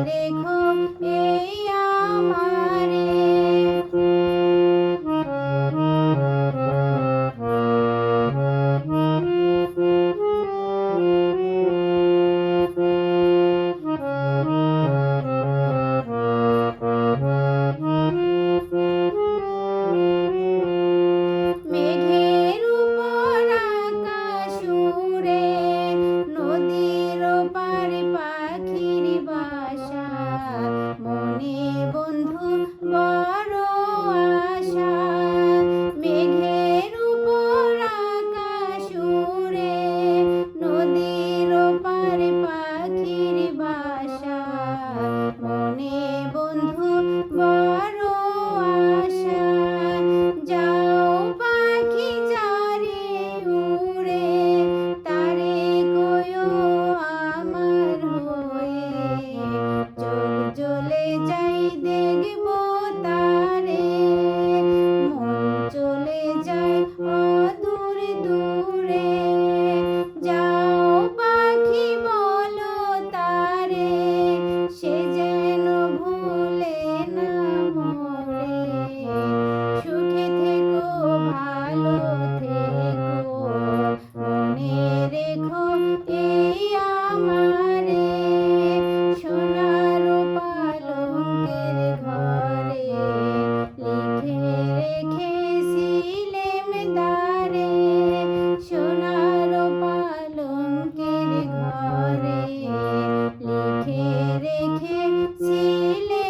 রেখো এই আমারে। মেঘের উপর আকাশ উড়ে, নদীর পারে পাখির বাসা, মনে বন্ধু বড় আশা। মেঘের উপর আকাশ উড়ে, নদীর পারে পাখির বাসা, মনে বন্ধু বড় আশা। যাও পাখি যারে উড়ে, তারে কয়ো আমার হয়ে, চোখ জ্বলে যাই দেখব তারে, মন চলে যায় অদূর দূরে। যাও পাখি বলো তারে, সে যেন ভুলে না মোরে। সুখে থেকো ভালো থেকো, মনে রেখো এই আমারে। সোনার পালঙ্কের ঘরে লিখে রেখেছিলেম দ্বারে, সোনার পালঙ্কের ঘরে লিখে রেখেছিলে